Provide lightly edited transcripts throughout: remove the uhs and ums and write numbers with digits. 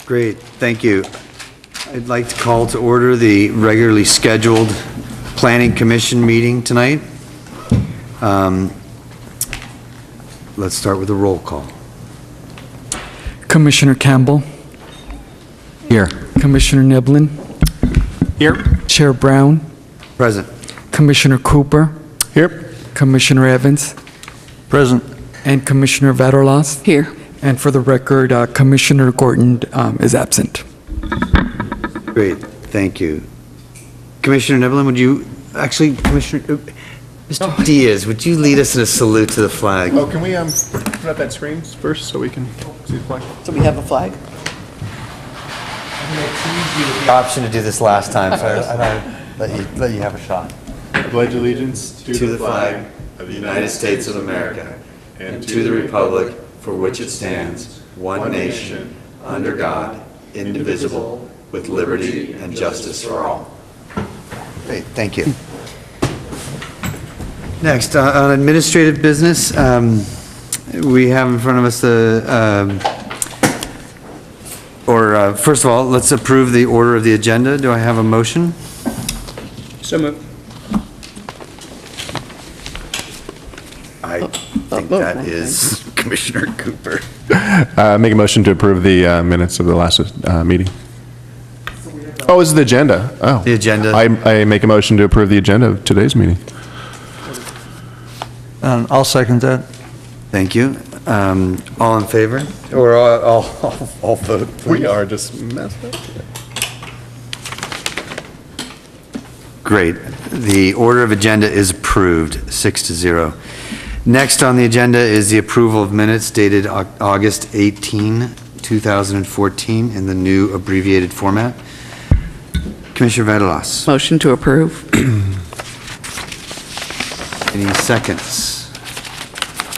Great, thank you. I'd like to call to order the regularly scheduled Planning Commission meeting tonight. Let's start with a roll call. Commissioner Campbell. Here. Commissioner Niblin. Here. Chair Brown. Present. Commissioner Cooper. Here. Commissioner Evans. Present. And Commissioner Vaterlas. Here. And for the record, Commissioner Gordon is absent. Great, thank you. Commissioner Niblin, would you, actually, Mr. Diaz, would you lead us in a salute to the flag? Oh, can we put up that screen first so we can see the flag? So we have a flag? Option to do this last time, so I let you have a shot. I pledge allegiance To the flag of the United States of America and to the republic for which it stands, one nation, under God, indivisible, with liberty and justice for all. Great, thank you. Next, on administrative business, we have in front of us first of all, let's approve the order of the agenda. Do I have a motion? So moved. I think that is Commissioner Cooper. Make a motion to approve the minutes of the last meeting. Oh, this is the agenda. Oh. The agenda. I make a motion to approve the agenda of today's meeting. I'll second that. Thank you. All in favor? Or all vote? We are just messed up. Great. The order of agenda is approved, 6-0. Next on the agenda is the approval of minutes dated August 18, 2014 in the new abbreviated format. Commissioner Vaterlas. Motion to approve. Any seconds?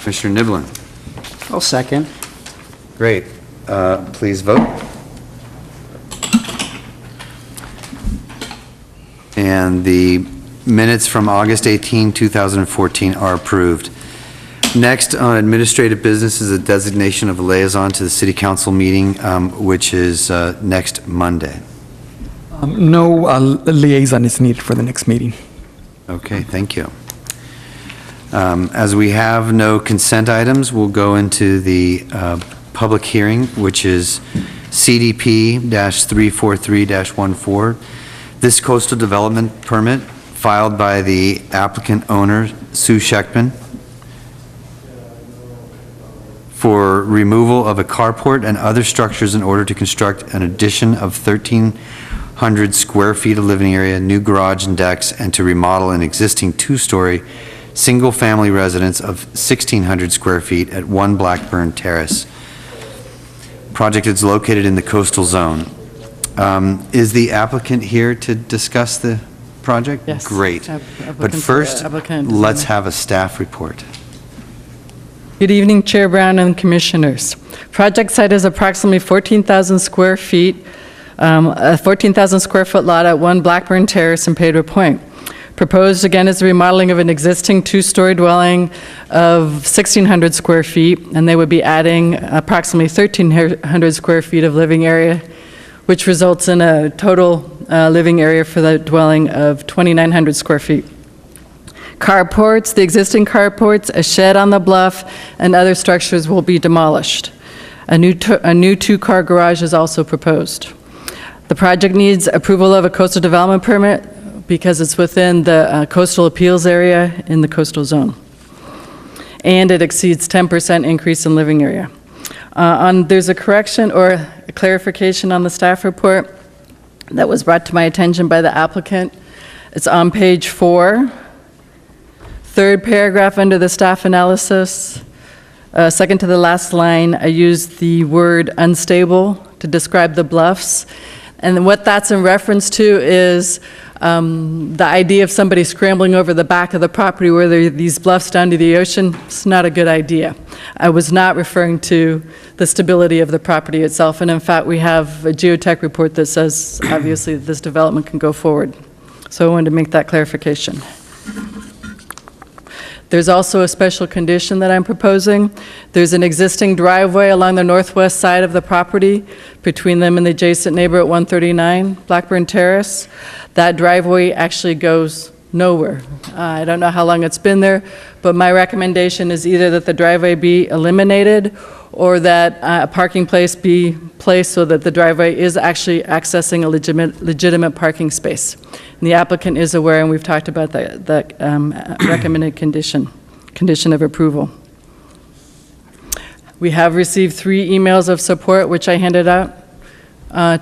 Commissioner Niblin. I'll second. Great. Please vote. And the minutes from August 18, 2014 are approved. Next on administrative business is a designation of a liaison to the city council meeting, which is next Monday. No liaison is needed for the next meeting. Okay, thank you. As we have no consent items, we'll go into the public hearing, which is CDP-343-14. This coastal development permit filed by the applicant owner, Sue Scheckman, for removal of a carport and other structures in order to construct an addition of 1,300 square feet of living area, new garage and decks, and to remodel an existing two-story single-family residence of 1,600 square feet at 1 Blackburn Terrace. Project is located in the coastal zone. Is the applicant here to discuss the project? Yes. Great. But first, let's have a staff report. Good evening, Chair Brown and Commissioners. Project site is approximately 14,000 square feet, a 14,000 square foot lot at 1 Blackburn Terrace in Pedro Point. Proposed again is the remodeling of an existing two-story dwelling of 1,600 square feet, and they would be adding approximately 1,300 square feet of living area, which results in a total living area for the dwelling of 2,900 square feet. Carports, the existing carports, a shed on the bluff, and other structures will be demolished. A new two-car garage is also proposed. The project needs approval of a coastal development permit because it's within the coastal appeals area in the coastal zone. And it exceeds 10% increase in living area. There's a correction or a clarification on the staff report that was brought to my attention by the applicant. It's on page 4. Third paragraph under the staff analysis, second to the last line, I used the word unstable to describe the bluffs. And what that's in reference to is the idea of somebody scrambling over the back of the property where there are these bluffs down to the ocean. It's not a good idea. I was not referring to the stability of the property itself. And in fact, we have a geotech report that says, obviously, that this development can go forward. So I wanted to make that clarification. There's also a special condition that I'm proposing. There's an existing driveway along the northwest side of the property between them and the adjacent neighbor at 139 Blackburn Terrace. That driveway actually goes nowhere. I don't know how long it's been there, but my recommendation is either that the driveway be eliminated or that a parking place be placed so that the driveway is actually accessing a legitimate parking space. And the applicant is aware, and we've talked about the recommended condition of approval. We have received 3 emails of support, which I handed out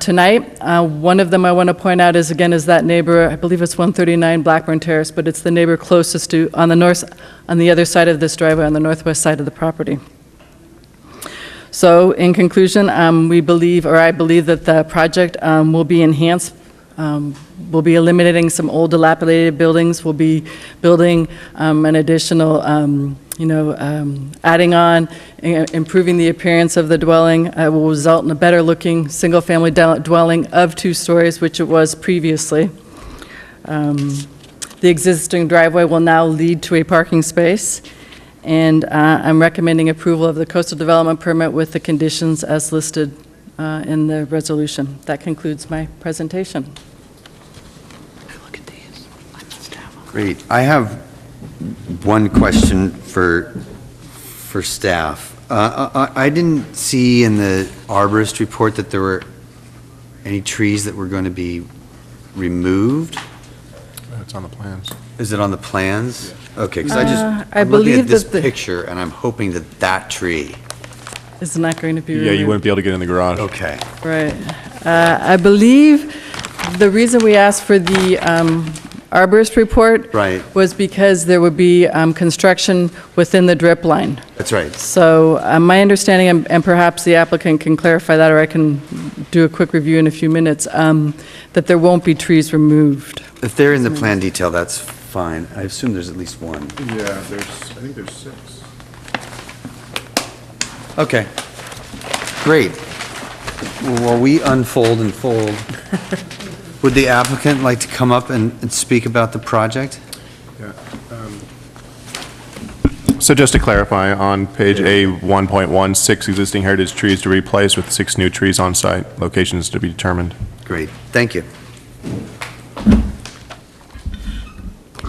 tonight. One of them I want to point out is, again, is that neighbor, I believe it's 139 Blackburn Terrace, but it's the neighbor closest to, on the other side of this driveway, on the northwest side of the property. So in conclusion, we believe, or I believe, that the project will be enhanced. We'll be eliminating some old dilapidated buildings. We'll be building an additional, adding on, improving the appearance of the dwelling. It will result in a better-looking single-family dwelling of 2 stories, which it was previously. The existing driveway will now lead to a parking space. And I'm recommending approval of the coastal development permit with the conditions as listed in the resolution. That concludes my presentation. Look at these. I must have them. Great. I have one question for staff. I didn't see in the arborist report that there were any trees that were going to be removed. It's on the plans. Is it on the plans? Okay, because I I'm looking believe at this that the- picture, and I'm hoping that that tree. Is not going to be Yeah, removed. you wouldn't be able to get in the garage. Okay. Right. I believe the reason we asked for the arborist report Right. was because there would be construction within the drip line. That's right. So my understanding, and perhaps the applicant can clarify that, or I can do a quick review in a few minutes, that there won't be trees removed. If they're in the plan detail, that's fine. I assume there's at least one. Yeah, I think there's 6. Okay. Great. While we unfold and fold, would the applicant like to come up and speak about the project? Yeah. So just to clarify, on page A1.1, 6 existing heritage trees to replace with 6 new trees on site, locations to be determined. Great. Thank you.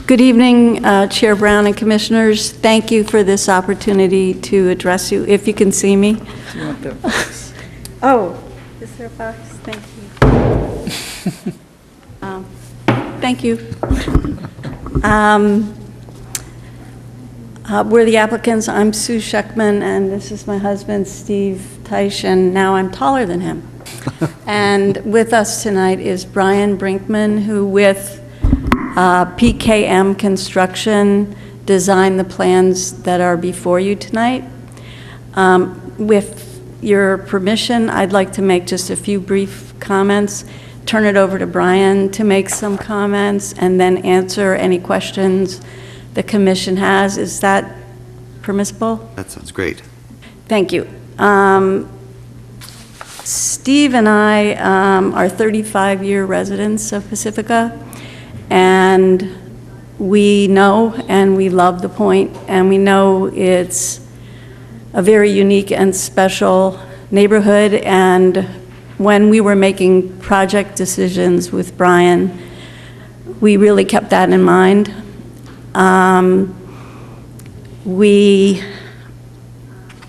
Good evening, Chair Brown and Commissioners. Thank you for this opportunity to address you. If you can see me. Oh, is there a box? Thank you. Thank you. We're the applicants. I'm Sue Scheckman, and this is my husband, Steve Teich, and now I'm taller than him. And with us tonight is Brian Brinkman, who with PKM Construction designed the plans that are before you tonight. With your permission, I'd like to make just a few brief comments, turn it over to Brian to make some comments, and then answer any questions the commission has. Is that permissible? That sounds great. Thank you. Steve and I are 35-year residents of Pacifica, and we know and we love the point, and we know it's a very unique and special neighborhood. And when we were making project decisions with Brian, we really kept that in mind. We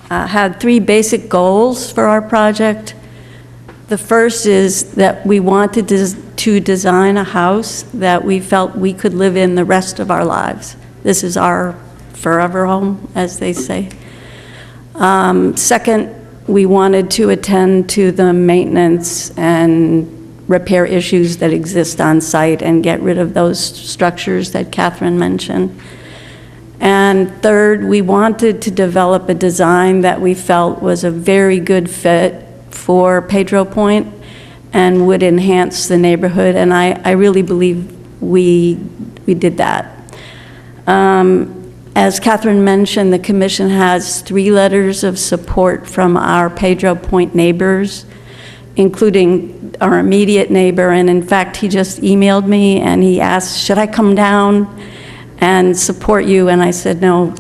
had 3 basic goals for our project. The first is that we wanted to design a house that we felt we could live in the rest of our lives. This is our forever home, as they say. Second, we wanted to attend to the maintenance and repair issues that exist on site and get rid of those structures that Catherine mentioned. And third, we wanted to develop a design that we felt was a very good fit for Pedro Point and would enhance the neighborhood, and I really believe we did that. As Catherine mentioned, the commission has 3 letters of support from our Pedro Point neighbors, including our immediate neighbor, and in fact, he just emailed me and he asked, should I come down and support you. And I said, no,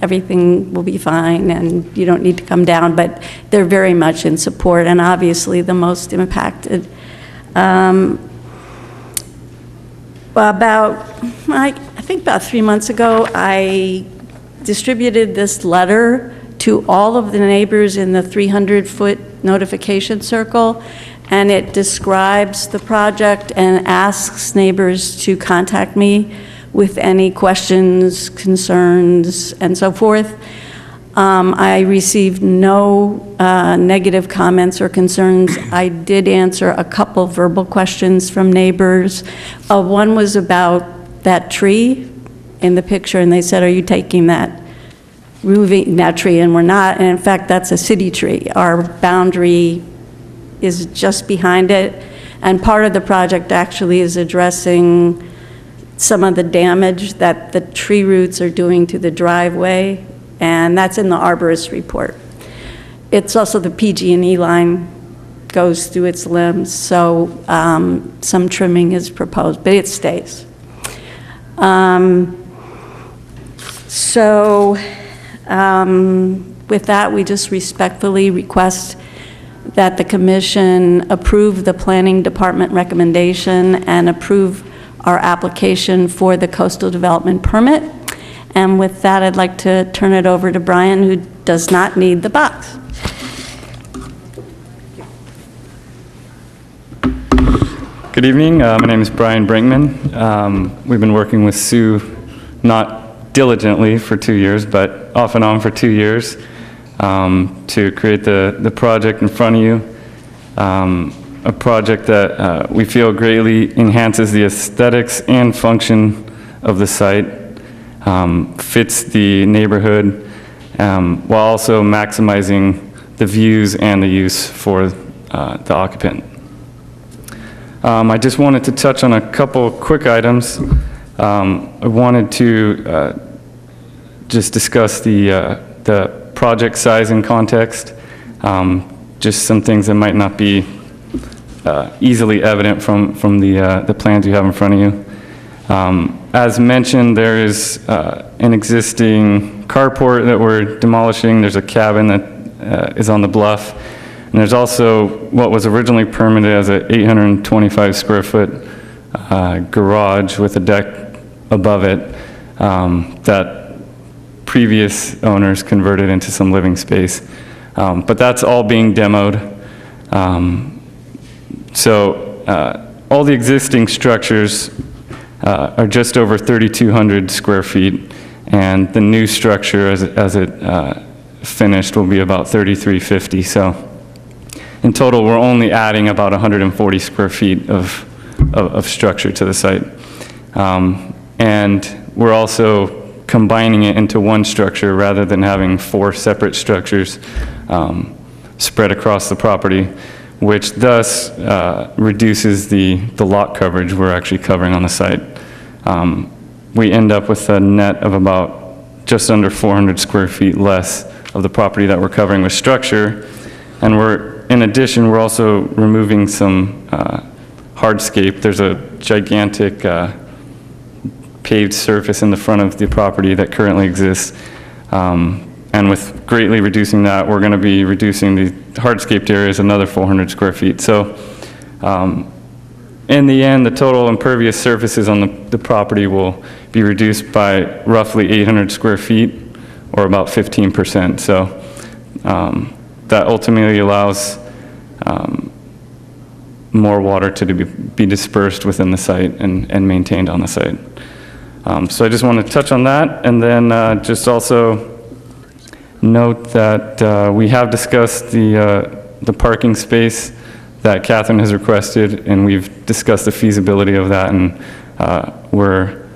everything will be fine and you don't need to come down, but they're very much in support and obviously the most impacted. I think about 3 months ago, I distributed this letter to all of the neighbors in the 300-foot notification circle, and it describes the project and asks neighbors to contact me with any questions, concerns, and so forth. I received no negative comments or concerns. I did answer a couple verbal questions from neighbors. One was about that tree in the picture, and they said, are you taking that, removing that tree? And we're not, and in fact, that's a city tree. Our boundary is just behind it, and part of the project actually is addressing some of the damage that the tree roots are doing to the driveway, and that's in the arborist report. It's also the PG&E line goes through its limbs, so some trimming is proposed, but it stays. With that, we just respectfully request that the commission approve the planning department recommendation and approve our application for the coastal development permit. And with that, I'd like to turn it over to Brian, who does not need the box. Good evening. My name is Brian Brinkman. We've been working with Sue, not diligently for 2 years, but off and on for 2 years to create the project in front of you. A project that we feel greatly enhances the aesthetics and function of the site, fits the neighborhood, while also maximizing the views and the use for the occupant. I just wanted to touch on a couple quick items. I wanted to just discuss the project size and context, just some things that might not be easily evident from the plans you have in front of you. As mentioned, there is an existing carport that we're demolishing. There's a cabin that is on the bluff. And there's also what was originally permitted as an 825 square foot garage with a deck above it that previous owners converted into some living space. But that's all being demoed. All the existing structures are just over 3,200 square feet, and the new structure as it finished will be about 3,350. So in total, we're only adding about 140 square feet of structure to the site. And we're also combining it into one structure rather than having 4 separate structures spread across the property, which thus reduces the lot coverage we're actually covering on the site. We end up with a net of about just under 400 square feet less of the property that we're covering with structure. And in addition, we're also removing some hardscape. There's a gigantic paved surface in the front of the property that currently exists. And with greatly reducing that, we're going to be reducing the hardscaped areas another 400 square feet. So in the end, the total impervious surfaces on the property will be reduced by roughly 800 square feet, or about 15%. So that ultimately allows more water to be dispersed within the site and maintained on the site. So I just want to touch on that, and then just also note that we have discussed the parking space that Catherine has requested, and we've discussed the feasibility of that, and we're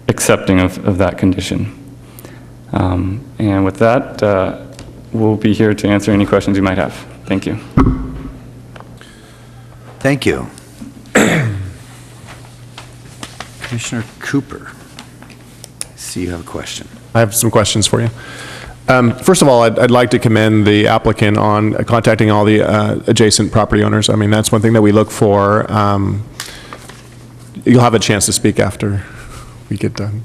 accepting of that condition. And with that, we'll be here to answer any questions you might have. Thank you. Thank you. Commissioner Cooper, I see you have a question. I have some questions for you. First of all, I'd like to commend the applicant on contacting all the adjacent property owners. I mean, that's one thing that we look for. You'll have a chance to speak after we get done.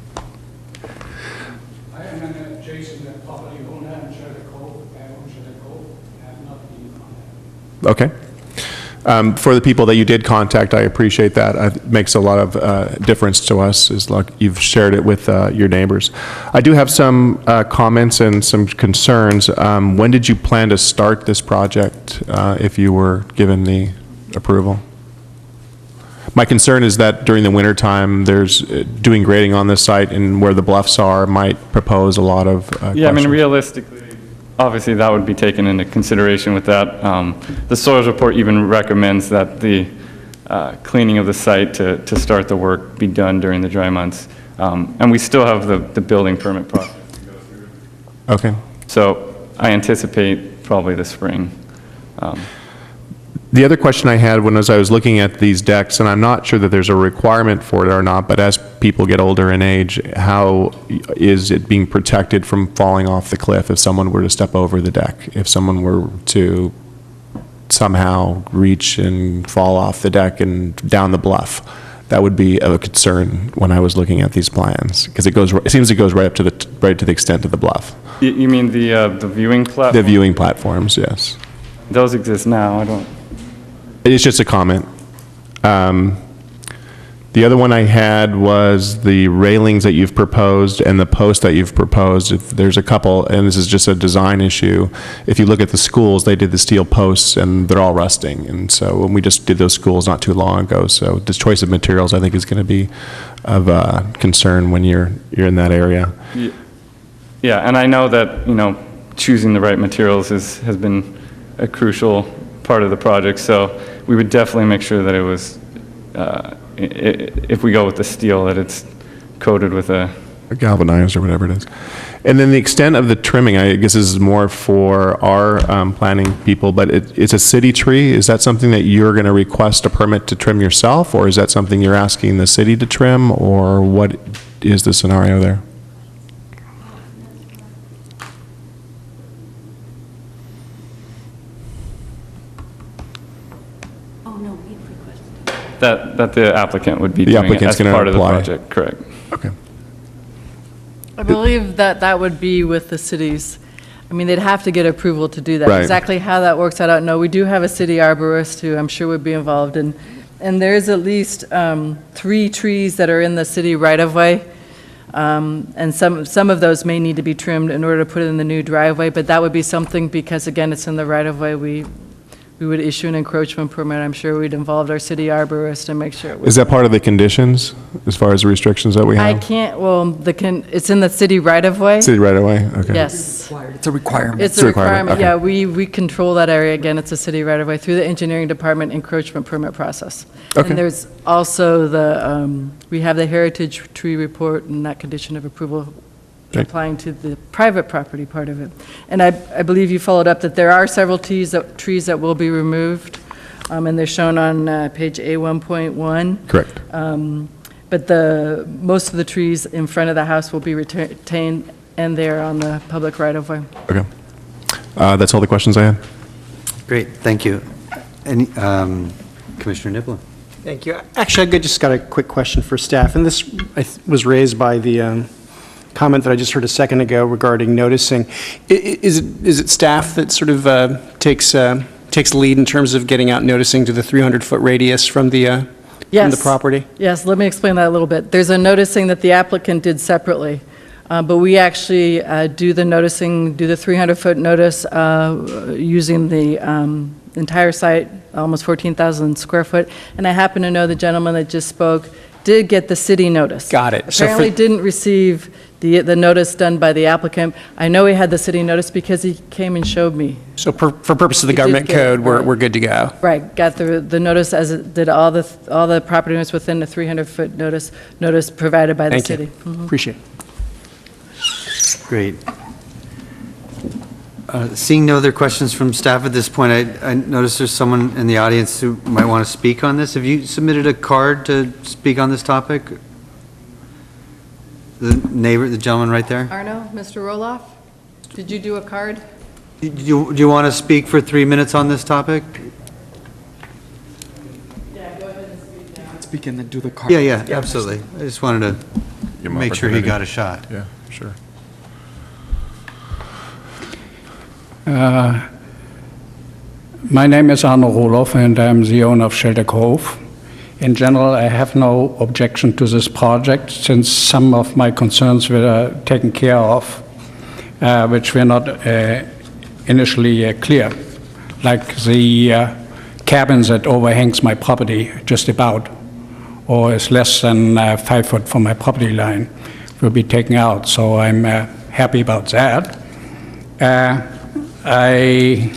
that property owner and Shelter Cove, Shelter Cove, have not been contacted. Okay. For the people that you did contact, I appreciate that. It makes a lot of difference to us, as like you've shared it with your neighbors. I do have some comments and some concerns. When did you plan to start this project, if you were given the approval? My concern is that during the wintertime, there's doing grading on this site and where the bluffs are might propose a lot of Yeah, I mean, questions. realistically, obviously, that would be taken into consideration with that. The soils report even recommends that the cleaning of the site to start the work be done during the dry months. And we still have the building permit process to go through. Okay. So I anticipate probably the spring. The other question I had when I was looking at these decks, and I'm not sure that there's a requirement for it or not, but as people get older in age, how is it being protected from falling off the cliff if someone were to step over the deck? If someone were to somehow reach and fall off the deck and down the bluff? That would be a concern when I was looking at these plans, because it seems it goes right up to the extent of the bluff. You mean the viewing platform? The viewing platforms, yes. Those exist now. I don't. It's just a comment. The other one I had was the railings that you've proposed and the post that you've proposed. If there's a couple, and this is just a design issue, if you look at the schools, they did the steel posts and they're all rusting. And so when we just did those schools not too long ago, so this choice of materials I think is going to be of concern when you're in that area. Yeah, and I know that, choosing the right materials has been a crucial part of the project, so we would definitely make sure that it was, if we go with the steel, that it's coated with a galvanized or whatever it is. And then the extent of the trimming, I guess this is more for our planning people, but it's a city tree. Is that something that you're going to request a permit to trim yourself, or is that something you're asking the city to trim, or what is the scenario there? that the applicant would be The doing it applicant's as gonna part of the apply. project, correct. Okay. I believe that would be with the cities. I mean, they'd have to get approval to do that. Right. Exactly how that works, I don't know. We do have a city arborist who I'm sure would be involved in, and there's at least 3 trees that are in the city right-of-way, and some of those may need to be trimmed in order to put it in the new driveway, but that would be something, because again, it's in the right-of-way, we would issue an encroachment permit. I'm sure we'd involve our city arborist and make sure it was. Is that part of the conditions, as far as the restrictions that we I have? can't, well, it's in the city right-of-way? City right away? Okay. Yes. It's a requirement. It's a requirement, requirement, okay. yeah. We control that area. Again, it's a city right-of-way through the engineering department encroachment permit process. Okay. And there's also we have the heritage tree report and that condition of approval Okay. applying to the private property part of it. And I believe you followed up that there are several trees that will be removed, and they're shown on page A1.1. Correct. But most of the trees in front of the house will be retained, and they're on the public right-of-way. Okay. That's all the questions I had. Great, thank you. Any, Commissioner Nibbler? Thank you. Actually, I just got a quick question for staff, and this was raised by the comment that I just heard a second ago regarding noticing. Is it staff that sort of takes lead in terms of getting out noticing to the 300-foot radius from the property? Yes, let me explain that a little bit. There's a noticing that the applicant did separately, but we actually do the noticing, do the 300-foot notice using the entire site, almost 14,000 square foot. And I happen to know the gentleman that just spoke did get the city notice. Got it. Apparently didn't receive the notice done by the applicant. I know he had the city notice because he came and showed me. So for purpose of the You did government get it, code, right. we're good to go. Right, got the notice as it did all the property owners within the 300-foot notice provided by the Thank city. you. Mhm. Appreciate it. Great. Seeing no other questions from staff at this point, I notice there's someone in the audience who might want to speak on this. Have you submitted a card to speak on this topic? The neighbor, the gentleman right there? Arno, Mr. Roloff, did you do a card? Do you want to speak for 3 minutes on this topic? Yeah, go ahead and speak now. Speak and then do the card. Yeah, absolutely. I just wanted to Give him make sure he opportunity. got a shot. Yeah, sure. My name is Arno Roloff, and I'm the owner of Shelter Cove. In general, I have no objection to this project, since some of my concerns were taken care of, which were not initially clear, like the cabin that overhangs my property just about, or is less than 5 foot from my property line, will be taken out. So I'm happy about that. I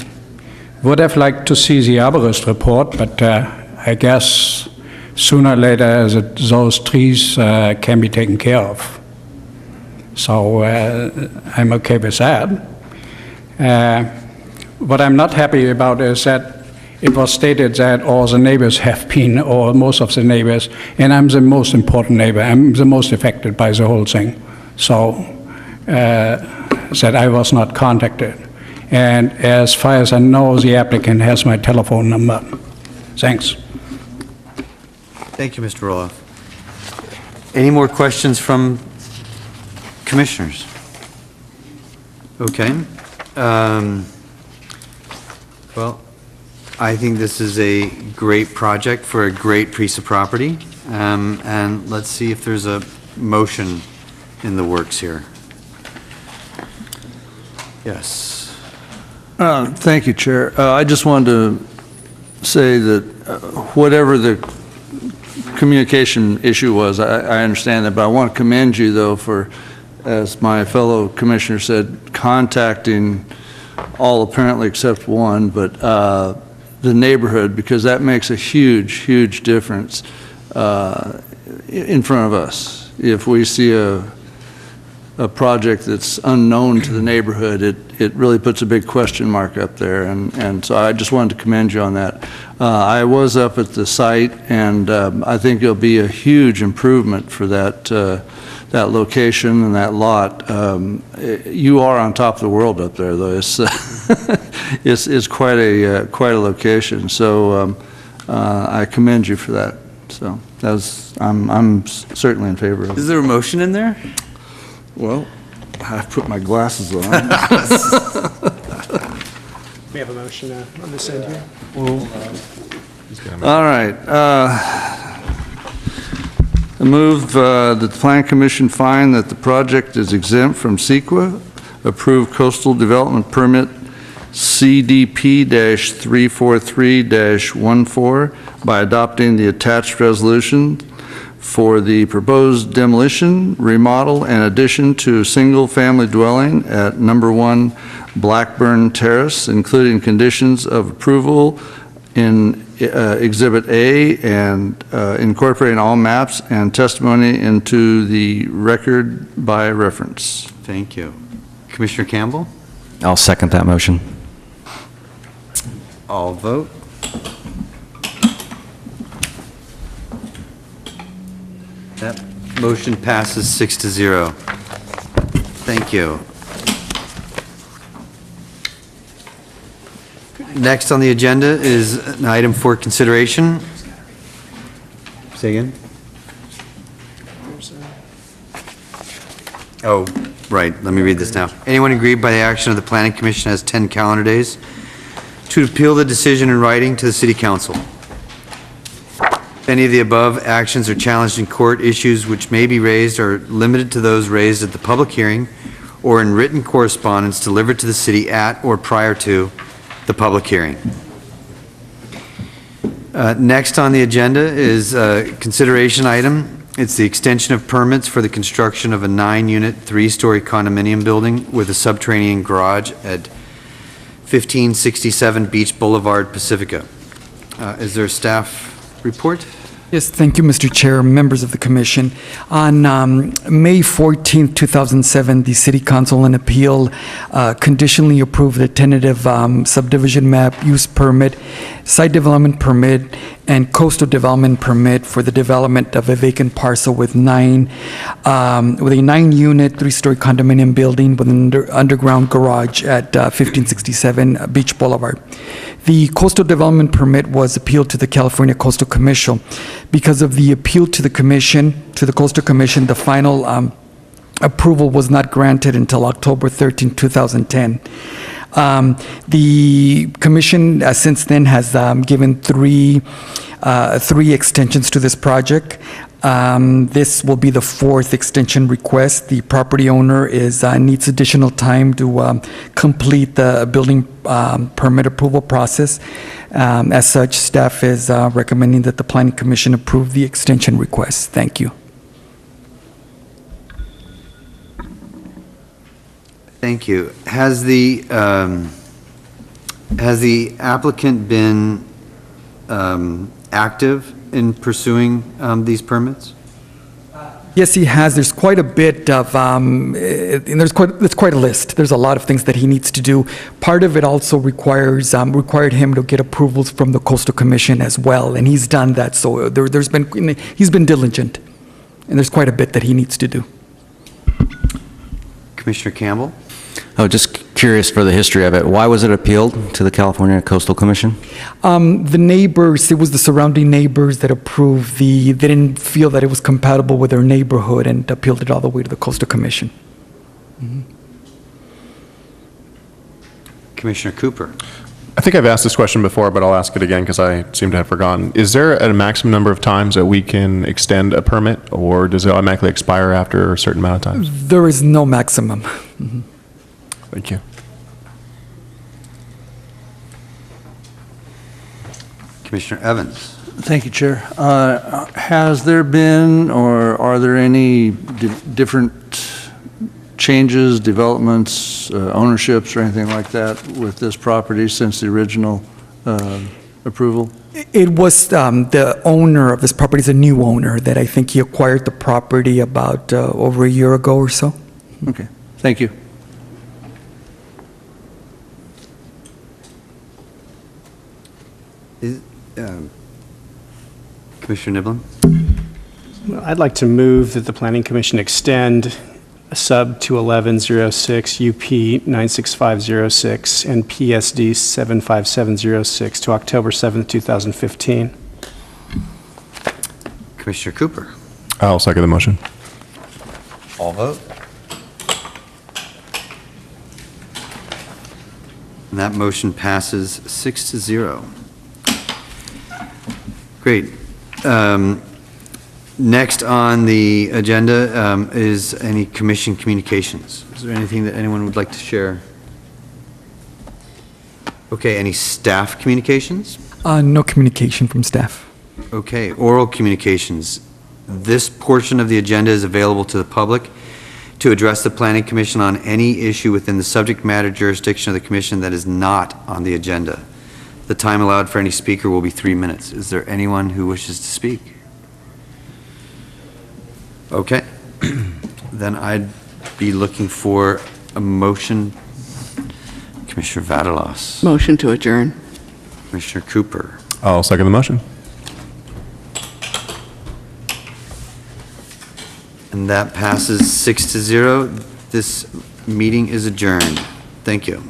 would have liked to see the arborist report, but I guess sooner or later those trees can be taken care of. So I'm okay with that. What I'm not happy about is that it was stated that all the neighbors have been, or most of the neighbors, and I'm the most important neighbor. I'm the most affected by the whole thing. So that I was not contacted. And as far as I know, the applicant has my telephone number. Thanks. Thank you, Mr. Roloff. Any more questions from commissioners? Okay. Well, I think this is a great project for a great piece of property. And let's see if there's a motion in the works here. Yes. Thank you, Chair. I just wanted to say that whatever the communication issue was, I understand that, but I want to commend you, though, for, as my fellow commissioner said, contacting all apparently except one, but the neighborhood, because that makes a huge, huge difference in front of us. If we see a project that's unknown to the neighborhood, it really puts a big question mark up there, and so I just wanted to commend you on that. I was up at the site, and I think it'll be a huge improvement for that that location and that lot. You are on top of the world up there, though. It's it's quite a location. So I commend you for that. So I'm certainly in favor of it. Is there a motion in there? Well, I've put my glasses on. We have a motion on this end here. All right. I move that the Plan Commission find that the project is exempt from CEQA, approve coastal development permit CDP-343-14 by adopting the attached resolution for the proposed demolition, remodel, and addition to a single-family dwelling at number 1 Blackburn Terrace, including conditions of approval in Exhibit A and incorporating all maps and testimony into the record by reference. Thank you. Commissioner Campbell? I'll second that motion. All vote. That motion passes 6-0. Thank you. Next on the agenda is an item for consideration. Say again? Oh, right. Let me read this now. Anyone aggrieved by the action of the Planning Commission has 10 calendar days to appeal the decision in writing to the City Council. If any of the above actions are challenged in court, issues which may be raised are limited to those raised at the public hearing or in written correspondence delivered to the city at or prior to the public hearing. Next on the agenda is a consideration item. It's the extension of permits for the construction of a 9-unit, 3-story condominium building with a subterranean garage at 1567 Beach Boulevard, Pacifica. Is there a staff report? Yes, thank you, Mr. Chair, members of the commission. On May 14, 2007, the City Council in appeal conditionally approved the tentative subdivision map, use permit, site development permit, and coastal development permit for the development of a vacant parcel with a 9-unit, 3-story condominium building with an underground garage at 1567 Beach Boulevard. The coastal development permit was appealed to the California Coastal Commission. Because of the appeal to the commission, to the Coastal Commission, the final approval was not granted until October 13, 2010. The commission since then has given three extensions to this project. This will be the fourth extension request. The property owner needs additional time to complete the building permit approval process. As such, staff is recommending that the Planning Commission approve the extension request. Thank you. Thank you. Has the applicant been active in pursuing these permits? Yes, he has. There's quite a bit of, and it's quite a list. There's a lot of things that he needs to do. Part of it also required him to get approvals from the Coastal Commission as well, and he's done that. So he's been diligent, and there's quite a bit that he needs to do. Commissioner Campbell? Oh, just curious for the history of it. Why was it appealed to the California Coastal Commission? The neighbors, it was the surrounding neighbors that approved they didn't feel that it was compatible with their neighborhood and appealed it all the way to the Coastal Commission. Mm-hmm. Commissioner Cooper? I think I've asked this question before, but I'll ask it again because I seem to have forgotten. Is there a maximum number of times that we can extend a permit, or does it automatically expire after a certain amount of times? There is no maximum. Mm-hmm. Thank you. Commissioner Evans? Thank you, Chair. Has there been, or are there any different changes, developments, ownerships, or anything like that with this property since the original approval? It was the owner of this property is a new owner that I think he acquired the property about over a year ago or so. Okay, thank you. Commissioner Niblin? I'd like to move that the Planning Commission extend sub 21106 UP 96506 and PSD 75706 to October 7th, 2015. Commissioner Cooper? I'll second the motion. All vote. And that motion passes 6-0. Great. Next on the agenda is any commission communications. Is there anything that anyone would like to share? Okay, any staff communications? No communication from staff. Okay, oral communications. This portion of the agenda is available to the public to address the Planning Commission on any issue within the subject matter jurisdiction of the commission that is not on the agenda. The time allowed for any speaker will be 3 minutes. Is there anyone who wishes to speak? Okay. Then I'd be looking for a motion. Commissioner Vadalos. Motion to adjourn. Commissioner Cooper. I'll second the motion. And that passes 6-0. This meeting is adjourned. Thank you.